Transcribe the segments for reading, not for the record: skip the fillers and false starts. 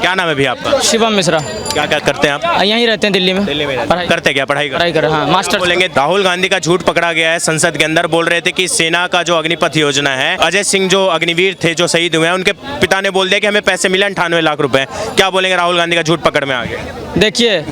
क्या नाम है भैया आपका? शिवम मिश्रा। क्या क्या करते हैं आप? यहीं रहते हैं दिल्ली में। दिल्ली में पढ़ाई करते क्या? पढ़ाई कर हाँ मास्टर। बोलेंगे राहुल गांधी का झूठ पकड़ा गया है संसद के अंदर। बोल रहे थे कि सेना का जो अग्निपथ योजना है, अजय सिंह जो अग्निवीर थे जो शहीद हुए हैं, उनके पिता ने बोल दिया कि हमें पैसे मिले 98 लाख रुपए। क्या बोलेंगे? राहुल गांधी का झूठ पकड़ में आ गया। देखिए,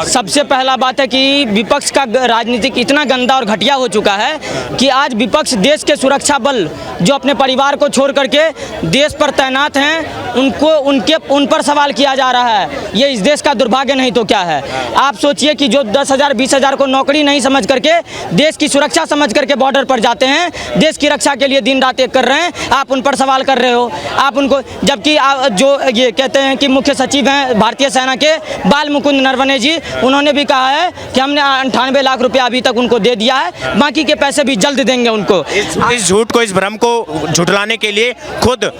सबसे पहला बात है कि विपक्ष का राजनीतिक इतना गंदा और घटिया हो चुका है कि आज विपक्ष देश के सुरक्षा बल जो अपने परिवार को छोड़ करके देश पर तैनात हैं, उन पर सवाल किया जा रहा है। ये इस देश का दुर्भाग्य नहीं तो क्या है। आप सोचिए कि जो 10,000 20,000 को नौकरी नहीं समझ करके देश की सुरक्षा समझ करके बॉर्डर पर जाते हैं, देश की रक्षा के लिए दिन रात एक कर रहे हैं, आप उन पर सवाल कर रहे हो। आप उनको, जबकि जो ये कहते हैं कि मुख्य सचिव हैं भारतीय सेना के बाल मुकुंद नरवणे जी, उन्होंने भी कहा है कि हमने 98 लाख रुपया अभी तक उनको दे दिया है, बाकी के पैसे भी जल्द देंगे उनको। इस झूठ को, इस भ्रम को झुठलाने के लिए खुद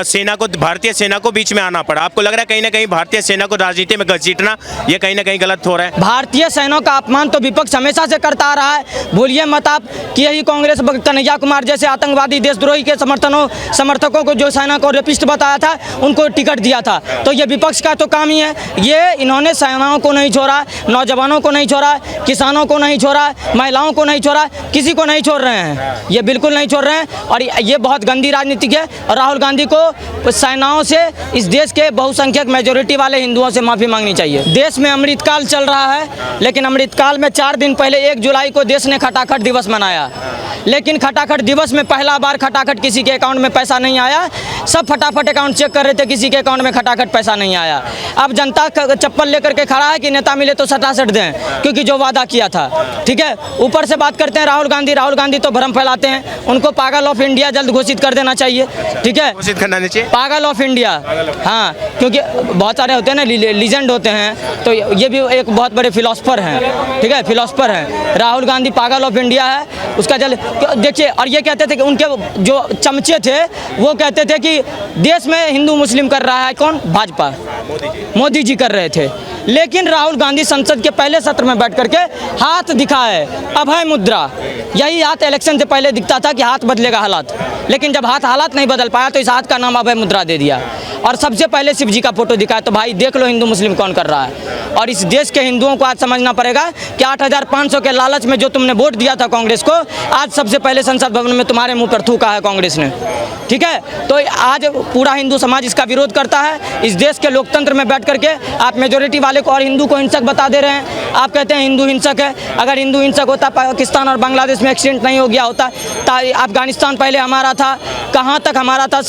सेना को, भारतीय सेना को बीच में आना पड़ा। आपको लग रहा है कहीं ना कहीं भारतीय सेना को राजनीति में घसीटना ये कहीं ना कहीं गलत हो रहा है? भारतीय सेना का अपमान तो विपक्ष हमेशा से करता आ रहा है। भूलिए मत आप कि यही कांग्रेस कन्हैया कुमार जैसे आतंकवादी देशद्रोही के समर्थकों को जो सेना को रेपिस्ट बताया था, उनको टिकट दिया था। तो ये विपक्ष का तो काम ही है। ये इन्होंने सेनाओं को नहीं छोड़ा, नौजवानों को नहीं छोड़ा, किसानों को नहीं छोड़ा, महिलाओं को नहीं छोड़ा, किसी को नहीं छोड़ रहे हैं। ये बिल्कुल नहीं छोड़ रहे हैं और ये बहुत गंदी राजनीति है। और राहुल गांधी को सेनाओं से, इस देश के बहुसंख्यक मेजोरिटी वाले हिंदुओं से माफ़ी मांगनी चाहिए। देश में अमृतकाल चल रहा है, लेकिन अमृतकाल में 4 दिन पहले 1 जुलाई को देश ने खटाखट दिवस मनाया, लेकिन खटाखट दिवस में पहला बार खटाखट किसी के अकाउंट में पैसा नहीं आया। सब फटाफट अकाउंट चेक कर रहे थे, किसी के अकाउंट में खटाखट पैसा नहीं आया। अब जनता चप्पल लेकर के खड़ा है कि नेता मिले तो सटासट दें, क्योंकि जो वादा किया था। ठीक है, ऊपर से बात करते हैं राहुल गांधी तो भ्रम फैलाते हैं। उनको पागल ऑफ इंडिया जल्द घोषित कर देना चाहिए। ठीक है, घोषित करना चाहिए पागल ऑफ इंडिया। हाँ, क्योंकि बहुत सारे होते हैं ना, लीजेंड होते हैं, तो ये भी एक बहुत बड़े फिलोसफर हैं। ठीक है, फिलोसफर हैं। राहुल गांधी पागल ऑफ इंडिया है, उसका जल्द देखिए। और ये कहते थे कि उनके जो चमचे थे वो कहते थे कि देश में हिंदू मुस्लिम कर रहा है कौन? भाजपा, मोदी जी कर रहे थे। लेकिन राहुल गांधी संसद के पहले सत्र में बैठ करके हाथ दिखाए, अभय मुद्रा। यही हाथ इलेक्शन से पहले दिखता था कि हाथ बदलेगा हालात, लेकिन जब हालात नहीं बदल पाया तो इस हाथ का नाम अभय मुद्रा दे दिया। और सबसे पहले शिव जी का फोटो दिखाया। तो भाई देख लो हिंदू मुस्लिम कौन कर रहा है। और इस देश के हिंदुओं को आज समझना पड़ेगा कि 8,500 के लालच में जो तुमने वोट दिया था कांग्रेस को, आज सबसे पहले संसद भवन में तुम्हारे मुंह पर थूका है कांग्रेस ने। ठीक है, तो आज पूरा हिंदू समाज इसका विरोध करता है। इस देश के लोकतंत्र में बैठ करके आप मेजोरिटी वाले को और हिंदू को हिंसक बता दे रहे हैं। आप कहते हैं हिंदू हिंसक है। अगर हिंदू हिंसक होता, पाकिस्तान और बांग्लादेश में एक्सीडेंट नहीं हो गया होता। अफगानिस्तान पहले हमारा था, कहाँ तक हमारा था?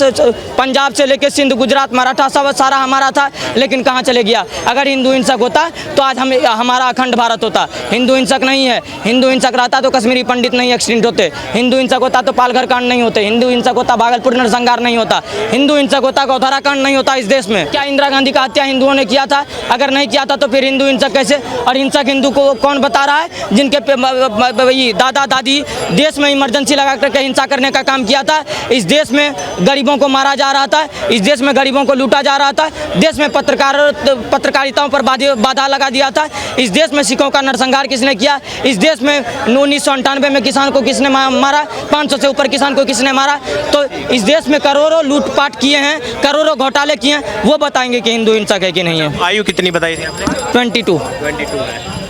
पंजाब से लेकर सिंध, गुजरात, मराठा सब सारा हमारा था, लेकिन कहाँ चले गया? अगर हिंदू हिंसक होता तो आज हमारा अखंड भारत होता। हिंदू हिंसक नहीं है। हिंदू हिंसक रहता तो कश्मीरी पंडित नहीं एक्सीडेंट होते। हिंदू हिंसक होता तो पालघर कांड नहीं होते। हिंदू हिंसक होता भागलपुर नरसंहार नहीं होता। हिंदू हिंसक होता गौधरा कांड नहीं होता इस देश में। क्या इंदिरा गांधी का हत्या हिंदुओं ने किया था? अगर नहीं किया था तो फिर हिंदू हिंसक कैसे? और हिंसक हिंदू को कौन बता रहा है? जिनके दादा दादी देश में इमरजेंसी लगा करके हिंसा करने का काम किया था। इस देश में गरीबों को मारा जा रहा था, इस देश में गरीबों को लूटा जा रहा था, देश में पत्रकारिताओं पर बाधा लगा दिया था। इस देश में सिखों का नरसंहार किसने किया? इस देश में 1998 में किसान को किसने मारा? 500 से ऊपर किसान को किसने मारा? तो इस देश में करोड़ों लूटपाट किए हैं, करोड़ों घोटाले किए हैं। वो बताएंगे कि हिंदू हिंसक है कि नहीं है। आयु कितनी बताई थी आपने? 22।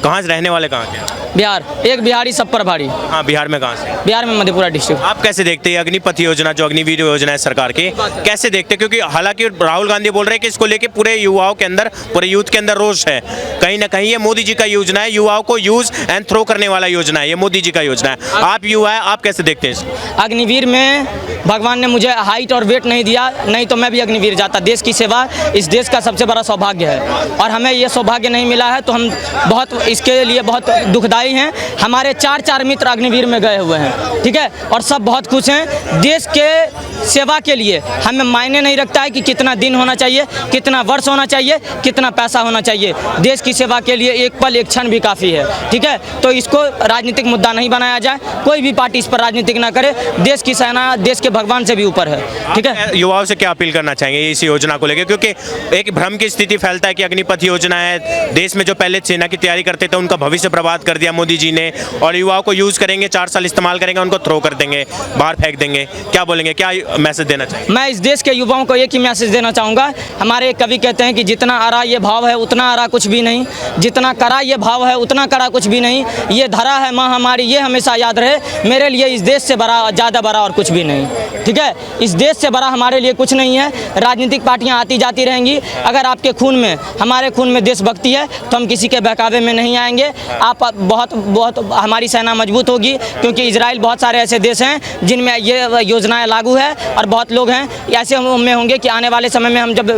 कहाँ से रहने वाले? कहाँ के? बिहार। एक बिहारी सब पर भारी। हाँ, बिहार में कहाँ से? बिहार में मधेपुरा डिस्ट्रिक्ट। आप कैसे देखते हैं अग्निपथ योजना, जो अग्निवीर योजना है सरकार की, कैसे देखते हैं? क्योंकि हालांकि राहुल गांधी बोल रहे हैं कि इसको लेके पूरे युवाओं के अंदर, पूरे यूथ के अंदर रोष है। कहीं ना कहीं ये मोदी जी का योजना है, युवाओं को यूज एंड थ्रो करने वाला योजना है, ये मोदी जी का योजना है। आप युवा है, आप कैसे देखते हैं इसको? अग्निवीर में भगवान ने मुझे हाइट और वेट नहीं दिया, नहीं तो मैं भी अग्निवीर जाता। देश की सेवा इस देश का सबसे बड़ा सौभाग्य है और हमें ये सौभाग्य नहीं मिला है, तो हम बहुत इसके लिए बहुत दुखदाई हैं। हमारे 4 मित्र अग्निवीर में गए हुए हैं। ठीक है, और सब बहुत खुश हैं। देश के सेवा के लिए हमें मायने नहीं रखता है कि कितना दिन होना चाहिए, कितना वर्ष होना चाहिए, कितना पैसा होना चाहिए। देश की सेवा के लिए एक पल एक क्षण भी काफ़ी है। ठीक है, तो इसको राजनीतिक मुद्दा नहीं बनाया जाए, कोई भी पार्टी इस पर राजनीतिक ना करे। देश की सेना, देश के भगवान से भी ऊपर है, ठीक है। युवाओं से क्या अपील करना चाहेंगे इस योजना को लेकर, क्योंकि एक भ्रम की स्थिति फैलता है कि अग्निपथ योजना है, देश में जो पहले सेना की तैयारी करते थे उनका भविष्य बर्बाद कर दिया मोदी जी ने, और युवाओं को यूज करेंगे, 4 साल इस्तेमाल करेंगे, उनको थ्रो कर देंगे, बाहर फेंक देंगे। क्या बोलेंगे, क्या मैसेज देना चाहिए? मैं इस देश के युवाओं को एक ही मैसेज देना चाहूँगा। हमारे एक कवि कहते हैं कि जितना आरा ये भाव है उतना आरा कुछ भी नहीं, जितना कड़ा ये भाव है उतना कड़ा कुछ भी नहीं, ये धरा है माँ हमारी ये हमेशा याद रहे, मेरे लिए इस देश से बड़ा ज़्यादा बड़ा और कुछ भी नहीं, ठीक है। इस देश से बड़ा हमारे लिए कुछ नहीं है। राजनीतिक पार्टियां आती जाती रहेंगी, अगर आपके खून में, हमारे खून में देशभक्ति है तो हम किसी के बहकावे में नहीं आएंगे। आप बहुत हमारी सेना मजबूत होगी, क्योंकि इजराइल बहुत सारे ऐसे देश हैं जिनमें ये योजनाएं लागू है, और बहुत लोग हैं ऐसे में होंगे कि आने वाले समय में हम जब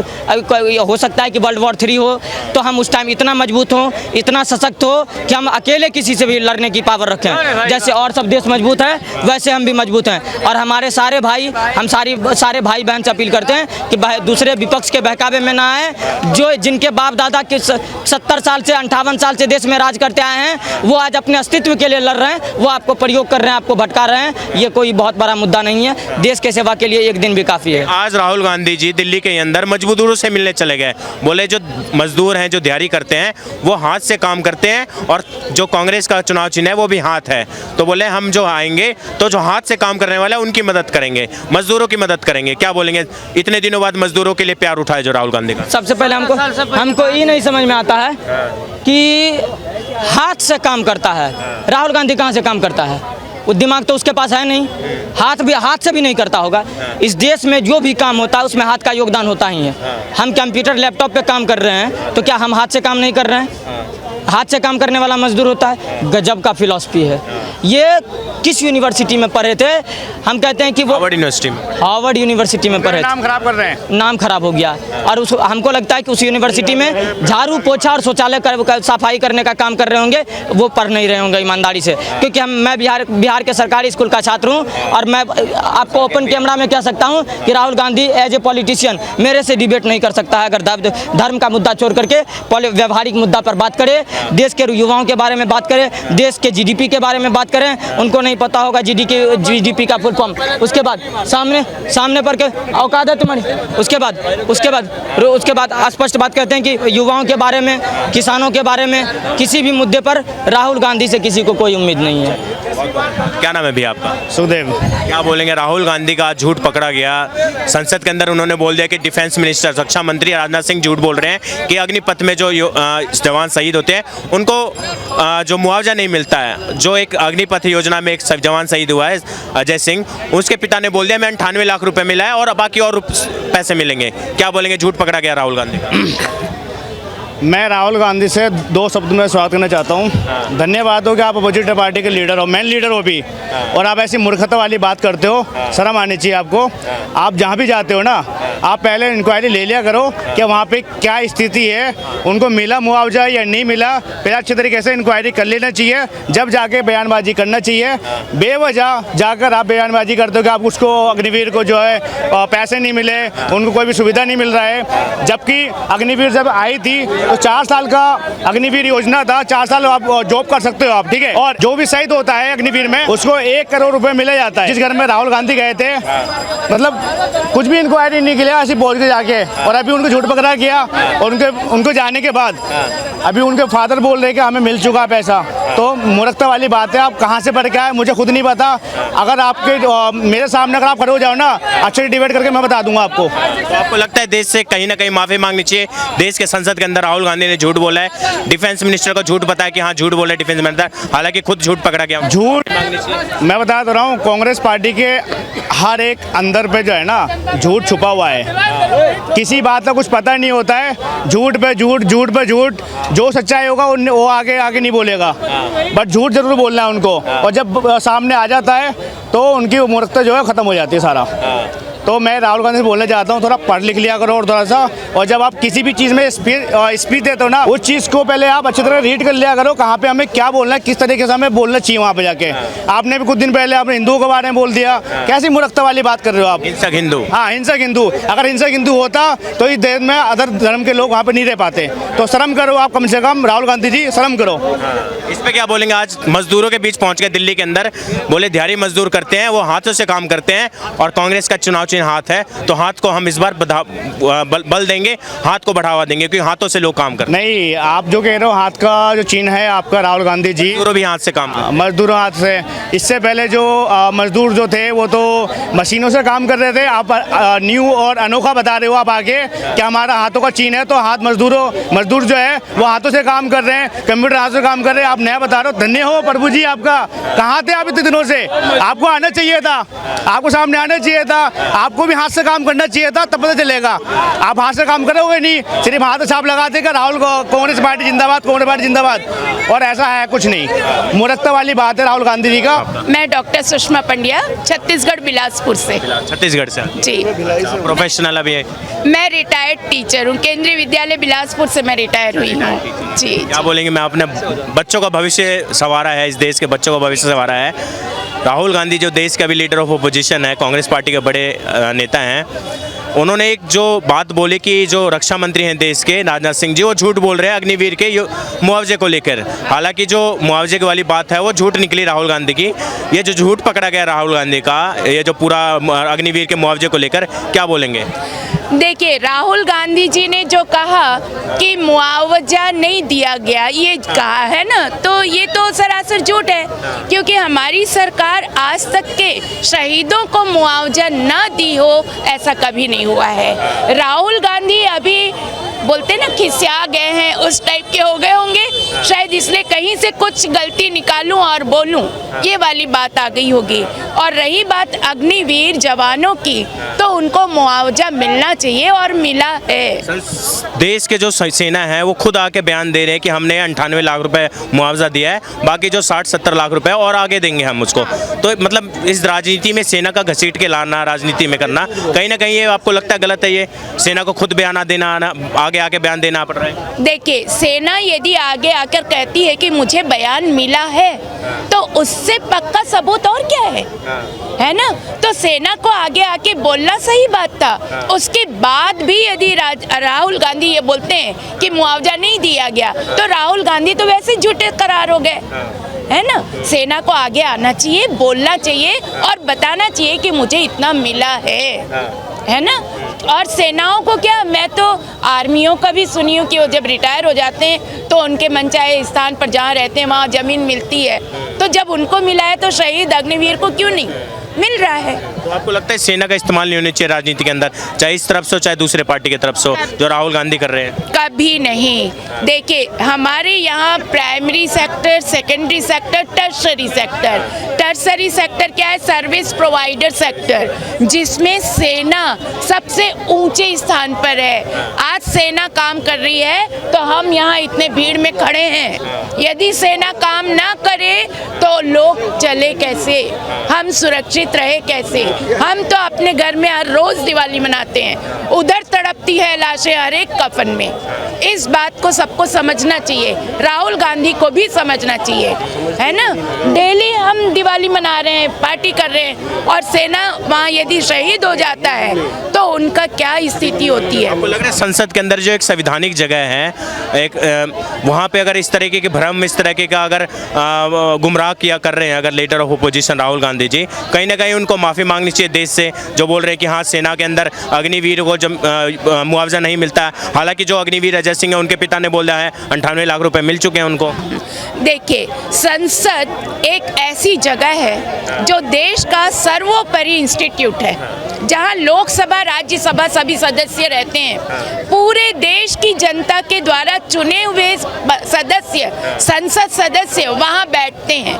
हो सकता है कि वर्ल्ड वॉर 3 हो, तो हम उस टाइम इतना मजबूत हो, इतना सशक्त हो कि हम अकेले किसी से भी लड़ने की पावर रखें। जैसे और सब देश मजबूत हैं वैसे हम भी मजबूत हैं। और हमारे सारे भाई, हम सारे भाई बहन से अपील करते हैं कि दूसरे विपक्ष के बहकावे में ना आए। जिनके बाप दादा के 70 साल से 58 साल से देश में राज करते आए हैं, वो आज अपने अस्तित्व के लिए लड़ रहे हैं, वो आपको प्रयोग कर रहे हैं, आपको भटका रहे हैं। ये कोई बहुत बड़ा मुद्दा नहीं है, देश के सेवा के लिए एक दिन भी काफ़ी है। आज राहुल गांधी जी दिल्ली के अंदर मजदूरों से मिलने चले गए, बोले जो मजदूर हैं, जो दिहाड़ी करते हैं, वो हाथ से काम करते हैं, और जो कांग्रेस का चुनाव चिन्ह है वो भी हाथ है, तो बोले हम जो आएंगे तो जो हाथ से काम करने वाले हैं उनकी मदद करेंगे, मजदूरों की मदद करेंगे। क्या बोलेंगे, इतने दिनों बाद मजदूरों के लिए प्यार उठाए जो राहुल गांधी का? सबसे पहले हमको ये नहीं समझ में आता है कि हाथ से काम करता है, राहुल गांधी कहाँ से काम करता है? वो दिमाग तो उसके पास है नहीं, हाथ से भी नहीं करता होगा। इस देश में जो भी काम होता है उसमें हाथ का योगदान होता ही है। हम कंप्यूटर लैपटॉप पे काम कर रहे हैं, तो क्या हम हाथ से काम नहीं कर रहे हैं? हाथ से काम करने वाला मजदूर होता है। गजब का फिलॉसफी है। ये किस यूनिवर्सिटी में पढ़े थे? हम कहते हैं कि वो हार्वर्ड यूनिवर्सिटी में पढ़े थे। नाम खराब कर रहे हैं, नाम खराब हो गया। और हमको लगता है कि उस यूनिवर्सिटी में झाड़ू पोछा और शौचालय सफाई करने का काम कर रहे होंगे, वो पढ़ नहीं रहे होंगे ईमानदारी से। क्योंकि मैं बिहार के सरकारी स्कूल का छात्र हूँ, और मैं आपको ओपन कैमरा में कह सकता हूँ कि Rahul Gandhi as a politician मेरे से डिबेट नहीं कर सकता है। अगर धर्म का मुद्दा छोड़ करके व्यवहारिक मुद्दा पर बात करे, देश के युवाओं के बारे में बात करें, देश के जीडीपी के बारे में बात करें, उनको नहीं पता होगा जीडीपी का फुल फॉर्म। उसके बाद सामने पर के औकात है तुम्हारी। उसके बाद स्पष्ट बात करते हैं कि युवाओं के बारे में, किसानों के बारे में, किसी भी मुद्दे पर राहुल गांधी से किसी को कोई उम्मीद नहीं है। क्या नाम है भी आपका? सुखदेव। क्या बोलेंगे, राहुल गांधी का झूठ पकड़ा गया संसद के अंदर, उन्होंने बोल दिया कि डिफेंस मिनिस्टर, रक्षा मंत्री राजनाथ सिंह झूठ बोल रहे हैं कि अग्निपथ में जो जवान शहीद होते हैं उनको जो मुआवजा नहीं मिलता है। जो एक अग्निपथ योजना में एक जवान शहीद हुआ है अजय सिंह, उसके पिता ने बोल दिया मैं 98 लाख रुपए मिला है और बाकी और पैसे मिलेंगे। क्या बोलेंगे, झूठ पकड़ा गया राहुल गांधी का? मैं राहुल गांधी से 2 शब्द में स्वागत करना चाहता हूँ। धन्यवाद हो कि आप अपोजिट पार्टी के लीडर हो, मेन लीडर हो भी, और आप ऐसी मूर्खता वाली बात करते हो, शर्म आनी चाहिए आपको। आप जहाँ भी जाते हो ना, आप पहले इंक्वायरी ले लिया करो कि वहाँ पे क्या स्थिति है, उनको मिला मुआवजा या नहीं मिला, पहले अच्छे तरीके से इंक्वायरी कर लेना चाहिए, जब जाके बयानबाजी करना चाहिए। बेवजह जाकर आप बयानबाजी करते हो कि आप उसको अग्निवीर को जो है पैसे नहीं मिले, उनको कोई भी सुविधा नहीं मिल रहा है, जबकि अग्निवीर जब आई थी तो 4 साल का अग्निवीर योजना था, 4 साल आप जॉब कर सकते हो आप, ठीक है। और जो भी शहीद होता है अग्निवीर में उसको 1 करोड़ रुपए मिला जाता है। जिस घर में राहुल गांधी गए थे, मतलब कुछ भी इंक्वायरी नहीं किया, ऐसे बोल के जाके, और अभी उनको झूठ पकड़ा गया। और उनको जाने के बाद अभी उनके फादर बोल रहे कि हमें मिल चुका पैसा, तो मूर्खता वाली बात है। आप कहाँ से पढ़ के आए मुझे खुद नहीं पता। अगर आपके मेरे सामने अगर आप खड़े हो जाओ ना, अच्छे डिबेट करके मैं बता दूंगा आपको। तो आपको लगता है देश से कहीं ना कहीं माफी मांगनी चाहिए? देश के संसद के अंदर राहुल गांधी ने झूठ बोला है, डिफेंस मिनिस्टर को झूठ बताया कि हाँ झूठ बोला डिफेंस मिनिस्टर, हालांकि खुद झूठ पकड़ा गया। झूठ मैं बता रहा हूँ, कांग्रेस पार्टी के हर एक अंदर पे जो है ना झूठ छुपा हुआ है। किसी बात का कुछ पता नहीं होता है, झूठ पे झूठ, झूठ पे झूठ। जो सच्चाई होगा वो आगे नहीं बोलेगा, बट झूठ जरूर बोलना है उनको। और जब सामने आ जाता है तो उनकी मूर्खता जो है खत्म हो जाती है सारा। तो मैं राहुल गांधी से बोलना चाहता हूँ, थोड़ा पढ़ लिख लिया करो और थोड़ा सा, और जब आप किसी भी चीज़ में स्पीच देते हो ना, उस चीज़ को पहले आप अच्छी तरह रीड कर लिया करो, कहाँ पे हमें क्या बोलना है, किस तरीके से हमें बोलना चाहिए वहाँ पे जाके। आपने भी कुछ दिन पहले आपने हिंदुओं के बारे में बोल दिया, कैसी मूर्खता वाली बात कर रहे हो आप। हिंसक हिंदू। हाँ, हिंसक हिंदू। अगर हिंसक हिंदू होता तो इस देश में अदर धर्म के लोग वहाँ पे नहीं रह पाते। तो शर्म करो आप, कम से कम राहुल गांधी जी शर्म करो। इस पे क्या बोलेंगे? आज मजदूरों के बीच पहुंच गए दिल्ली के अंदर, बोले दिहाड़ी मजदूर करते हैं, वो हाथों से काम करते हैं और कांग्रेस का चुनाव चिन्ह हाथ है, तो हाथ को हम इस बार बल देंगे, हाथ को बढ़ावा देंगे, क्योंकि हाथों से लोग काम करते हैं। नहीं, आप जो कह रहे हो हाथ का जो चिन्ह है आपका राहुल गांधी जी, मजदूरों भी हाथ से काम करते हैं। मजदूरों हाथ से। इससे पहले जो मजदूर जो थे वो तो मशीनों से काम कर रहे थे। आप न्यू और अनोखा बता रहे हो आप आगे कि हमारा हाथों का चिन्ह है, तो हाथ मजदूर जो है वो हाथों से काम कर रहे हैं, कंप्यूटर हाथ से काम कर रहे हैं। आप नया बता रहे हो। धन्य हो प्रभु जी आपका। कहाँ थे आप इतने दिनों से? आपको आना चाहिए था, आपको सामने आना चाहिए था, आपको भी हाथ से काम करना चाहिए था, तब पता चलेगा। आप हाथ से काम करोगे नहीं, सिर्फ हाथ छाप लगा देगा राहुल कांग्रेस पार्टी जिंदाबाद, कांग्रेस पार्टी जिंदाबाद, और ऐसा है कुछ नहीं। मूर्खता वाली बात है राहुल गांधी जी का। मैं डॉक्टर सुषमा पंड्या, छत्तीसगढ़ बिलासपुर से। छत्तीसगढ़ से जी, प्रोफेशनल अभी है। मैं रिटायर्ड टीचर हूँ, केंद्रीय विद्यालय बिलासपुर से मैं रिटायर हुई हूँ। जी, क्या बोलेंगे? मैं अपने बच्चों का भविष्य संवारा है, इस देश के बच्चों का भविष्य संवारा है। राहुल गांधी जो देश का भी लीडर ऑफ अपोजिशन है, कांग्रेस पार्टी के बड़े नेता हैं, उन्होंने एक जो बात बोली कि जो रक्षा मंत्री हैं देश के राजनाथ सिंह जी, वो झूठ बोल रहे हैं अग्निवीर के मुआवजे को लेकर। हालांकि जो मुआवजे की वाली बात है वो झूठ निकली राहुल गांधी की। ये जो झूठ पकड़ा गया राहुल गांधी का, ये जो पूरा अग्निवीर के मुआवजे को लेकर, क्या बोलेंगे? देखिए, राहुल गांधी जी ने जो कहा कि मुआवजा नहीं दिया गया, ये कहा है ना, तो ये तो सरासर झूठ है, क्योंकि हमारी सरकार आज तक के शहीदों को मुआवजा न दी हो ऐसा कभी नहीं हुआ है। राहुल गांधी अभी बोलते ना खिसिया गए हैं, उस टाइप के हो गए होंगे शायद, इसलिए कहीं से कुछ गलती निकालूं और बोलूं, ये वाली बात आ गई होगी। और रही बात अग्निवीर जवानों की, तो उनको मुआवजा मिलना चाहिए और मिला है। देश के जो सेना है वो खुद आके बयान दे रहे हैं कि हमने 98 लाख रुपए मुआवजा दिया है, बाकी जो 60-70 लाख रुपए और आगे देंगे हम उसको। तो मतलब इस राजनीति में सेना का घसीट के लाना, राजनीति में करना, कहीं ना कहीं ये आपको लगता है गलत है? ये सेना को खुद बयान देना, आगे बयान देना पड़ रहा है। देखिए, सेना यदि आगे आकर कहती है कि मुझे बयान मिला है, तो उससे पक्का सबूत और क्या है ना? तो सेना को आगे आके बोलना सही बात था। उसके बाद भी यदि राहुल गांधी ये बोलते हैं कि मुआवजा नहीं दिया गया, तो राहुल गांधी तो वैसे झूठे करार हो गए, है ना? सेना को आगे आना चाहिए, बोलना चाहिए और बताना चाहिए कि मुझे इतना मिला है ना? और सेनाओं को क्या, मैं तो आर्मियों का भी सुनी हूँ कि वो जब रिटायर हो जाते हैं तो उनके मनचाहे स्थान पर जहाँ रहते हैं वहाँ ज़मीन मिलती है, तो जब उनको मिला है तो शहीद अग्निवीर को क्यों नहीं मिल रहा है? तो आपको लगता है सेना का इस्तेमाल नहीं होना चाहिए राजनीति के अंदर, चाहे इस तरफ से हो चाहे दूसरे पार्टी की तरफ से हो, जो राहुल गांधी कर रहे हैं? कभी नहीं। देखिए, हमारे यहाँ primary sector, secondary sector, tertiary sector. Tertiary sector क्या है? सर्विस प्रोवाइडर सेक्टर, जिसमें सेना सबसे ऊंचे स्थान पर है। आज सेना काम कर रही है तो हम यहाँ इतने भीड़ में खड़े हैं। यदि सेना काम ना करे तो लोग चले कैसे, हम सुरक्षित रहे कैसे? हम तो अपने घर में हर रोज दिवाली मनाते हैं, उधर तड़पती है लाशें हर एक कफन में। इस बात को सबको समझना चाहिए, राहुल गांधी को भी समझना चाहिए, है ना? डेली हम दिवाली मना रहे हैं, पार्टी कर रहे हैं, और सेना वहाँ यदि शहीद हो जाता है तो उनका क्या स्थिति होती है? आपको लग रहा है संसद के अंदर जो एक संवैधानिक जगह है, एक वहाँ पे अगर इस तरीके के भ्रम, इस तरीके का अगर गुमराह किया कर रहे हैं अगर leader of opposition Rahul Gandhi ji, कहीं ना कहीं उनको माफ़ी मांगनी चाहिए देश से, जो बोल रहे हैं कि हाँ सेना के अंदर अग्निवीर को जब मुआवजा नहीं मिलता है। हालांकि जो अग्निवीर अजय सिंह है उनके पिता ने बोला है 98 लाख रुपए मिल चुके हैं उनको। देखिए, संसद एक ऐसी जगह है जो देश का सर्वोपरि इंस्टीट्यूट है, जहां लोकसभा, राज्यसभा सभी सदस्य रहते हैं। पूरे देश की जनता के द्वारा चुने हुए सदस्य, संसद सदस्य वहां बैठते हैं।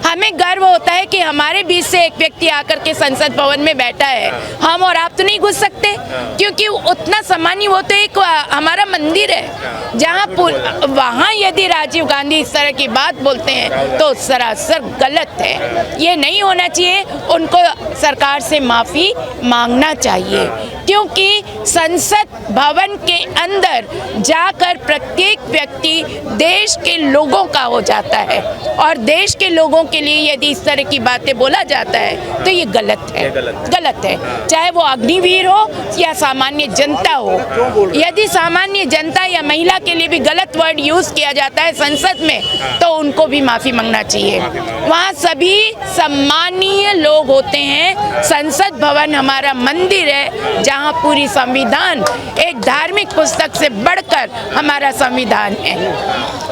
हमें गर्व होता है कि हमारे बीच से एक व्यक्ति आकर के संसद भवन में बैठा है। हम और आप तो नहीं घुस सकते, क्योंकि उतना सम्मानी, वो तो एक हमारा मंदिर है जहां वहाँ यदि राजीव गांधी इस तरह की बात बोलते हैं तो सरासर गलत है। ये नहीं होना चाहिए, उनको सरकार से माफ़ी मांगना चाहिए, क्योंकि संसद भवन के अंदर जाकर प्रत्येक व्यक्ति देश के लोगों का हो जाता है, और देश के लोगों के लिए यदि इस तरह की बातें बोला जाता है तो ये गलत है, गलत है। चाहे वो अग्निवीर हो या सामान्य जनता हो, यदि सामान्य जनता या महिला के लिए भी गलत वर्ड यूज़ किया जाता है संसद में तो उनको भी माफ़ी मांगना चाहिए। वहाँ सभी सम्मानीय लोग होते हैं। संसद भवन हमारा मंदिर है जहाँ पूरी संविधान एक धार्मिक पुस्तक से बढ़कर हमारा संविधान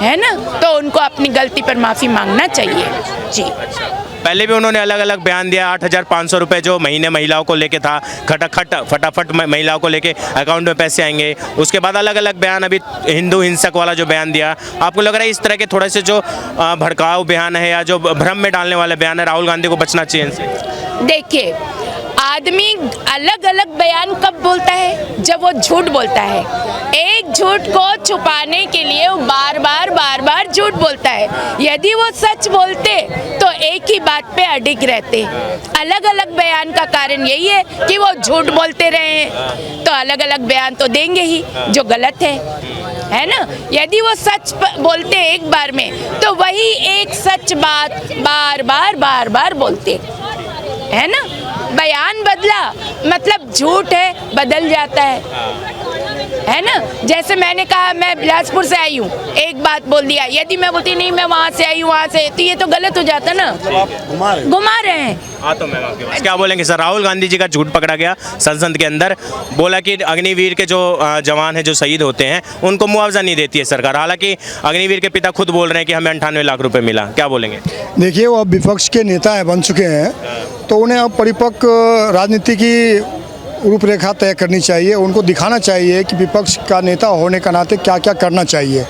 है ना, तो उनको अपनी गलती पर माफ़ी मांगना चाहिए जी। पहले भी उन्होंने अलग अलग बयान दिया, 8,500 रुपये जो महीने महिलाओं को लेके था, खटाखट फटाफट महिलाओं को लेके अकाउंट में पैसे आएंगे। उसके बाद अलग अलग बयान, अभी हिंदू हिंसक वाला जो बयान दिया, आपको लग रहा है इस तरह के थोड़े से जो भड़काऊ बयान है या जो भ्रम में डालने वाले बयान है, राहुल गांधी को बचना चाहिए इनसे? देखिए, आदमी अलग अलग बयान कब बोलता है? जब वो झूठ बोलता है। एक झूठ को छुपाने के लिए वो बार बार झूठ बोलता है। यदि वो सच बोलते तो एक ही बात पे अडिग रहते। अलग अलग बयान का कारण यही है कि वो झूठ बोलते रहे हैं, तो अलग अलग बयान तो देंगे ही जो गलत है ना। यदि वो सच बोलते एक बार में तो वही एक सच बात बार बार बोलते, है ना। बयान बदला मतलब झूठ है, बदल जाता है ना। जैसे मैंने कहा मैं बिलासपुर से आई हूँ, एक बात बोल दिया, यदि मैं बोलती नहीं मैं वहाँ से आई हूँ, वहाँ से, तो ये तो गलत हो जाता ना, घुमा रहे हैं। हाँ, तो मैं क्या बोलेंगे सर, राहुल गांधी जी का झूठ पकड़ा गया संसद के अंदर, बोला कि अग्निवीर के जो जवान हैं जो शहीद होते हैं उनको मुआवजा नहीं देती है सरकार, हालांकि अग्निवीर के पिता खुद बोल रहे हैं कि हमें 98 लाख रुपए मिला। क्या बोलेंगे? देखिए, वो अब विपक्ष के नेता है, बन चुके हैं, तो उन्हें अब परिपक्व राजनीति की रूपरेखा तय करनी चाहिए। उनको दिखाना चाहिए कि विपक्ष का नेता होने का नाते क्या क्या करना चाहिए।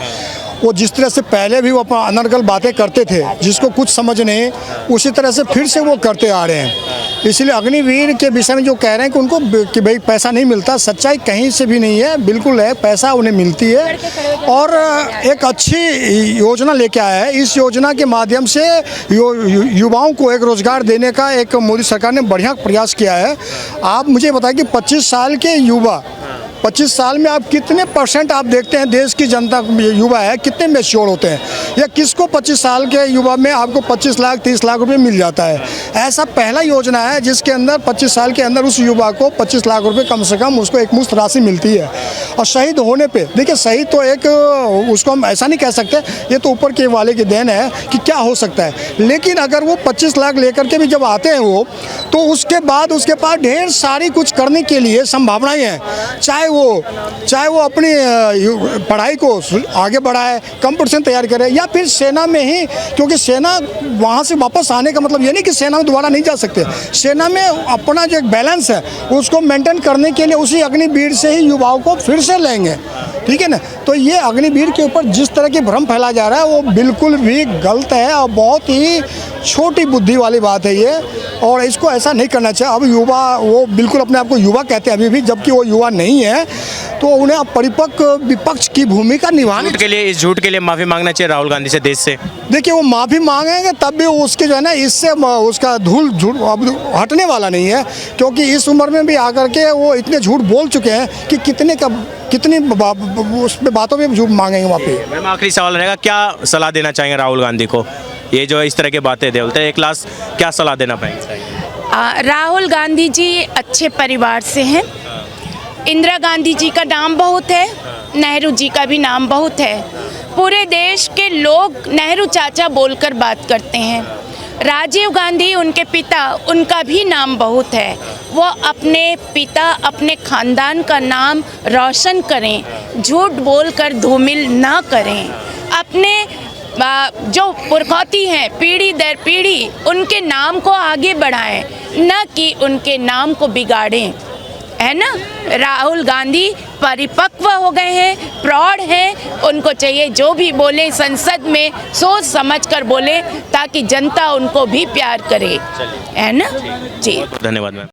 वो जिस तरह से पहले भी वो अपना अनर्गल बातें करते थे, जिसको कुछ समझ नहीं, उसी तरह से फिर से वो करते आ रहे हैं। इसलिए अग्निवीर के विषय में जो कह रहे हैं कि उनको कि भाई पैसा नहीं मिलता, सच्चाई कहीं से भी नहीं है, बिल्कुल है, पैसा उन्हें मिलती है। और एक अच्छी योजना लेके आया है। इस योजना के माध्यम से युवाओं को एक रोज़गार देने का एक मोदी सरकार ने बढ़िया प्रयास किया है। आप मुझे बताएं कि 25 साल के युवा, 25 साल में आप कितने % आप देखते हैं देश की जनता युवा है कितने मैच्योर होते हैं, या किसको 25 साल के युवा में आपको 25 लाख 30 लाख रुपए मिल जाता है। ऐसा पहला योजना है जिसके अंदर 25 साल के अंदर उस युवा को 25 लाख रुपए कम से कम उसको एक मुश्त राशि मिलती है। और शहीद होने पे, देखिए शहीद तो एक, उसको हम ऐसा नहीं कह सकते, ये तो ऊपर के वाले की देन है कि क्या हो सकता है। लेकिन अगर वो 25 लाख लेकर के भी जब आते हैं वो, तो उसके बाद उसके पास ढेर सारी कुछ करने के लिए संभावनाएं हैं। चाहे वो अपनी पढ़ाई को आगे बढ़ाए, कंपटीशन तैयार करे, या फिर सेना में ही, क्योंकि सेना वहाँ से वापस आने का मतलब ये नहीं कि सेना में दोबारा नहीं जा सकते। सेना में अपना जो एक बैलेंस है उसको मेंटेन करने के लिए उसी अग्निवीर से ही युवाओं को फिर से लेंगे, ठीक है ना। तो ये अग्निवीर के ऊपर जिस तरह की भ्रम फैला जा रहा है वो बिल्कुल भी गलत है और बहुत ही छोटी बुद्धि वाली बात है ये, और इसको ऐसा नहीं करना चाहिए। अब युवा, वो बिल्कुल अपने आप को युवा कहते हैं अभी भी, जबकि वो युवा नहीं है, तो उन्हें अब परिपक्व विपक्ष की भूमिका निभाने के लिए, इस झूठ के लिए माफ़ी मांगना चाहिए राहुल गांधी से, देश से। देखिए, वो माफ़ी मांगेंगे तब भी उसके जो है ना, इससे उसका धूल झूठ अब हटने वाला नहीं है, क्योंकि इस उम्र में भी आकर के वो इतने झूठ बोल चुके हैं कि कितनी उस पे बातों में झूठ मांगेंगे माफ़ी। मैम, आखिरी सवाल रहेगा, क्या सलाह देना चाहेंगे राहुल गांधी को? ये जो इस तरह की बातें बोलते हैं, एक लास्ट क्या सलाह देना पाएंगे? राहुल गांधी जी अच्छे परिवार से हैं। इंदिरा गांधी जी का नाम बहुत है, नेहरू जी का भी नाम बहुत है। पूरे देश के लोग नेहरू चाचा बोलकर बात करते हैं। राजीव गांधी उनके पिता, उनका भी नाम बहुत है। वो अपने पिता, अपने खानदान का नाम रोशन करें, झूठ बोलकर धूमिल ना करें। अपने जो पुरखौती हैं पीढ़ी दर पीढ़ी, उनके नाम को आगे बढ़ाएं, न कि उनके नाम को बिगाड़ें, है ना। राहुल गांधी परिपक्व हो गए हैं, प्रौढ़ हैं, उनको चाहिए जो भी बोले संसद में सोच समझकर बोले, ताकि जनता उनको भी प्यार करे, है ना जी। धन्यवाद मैम।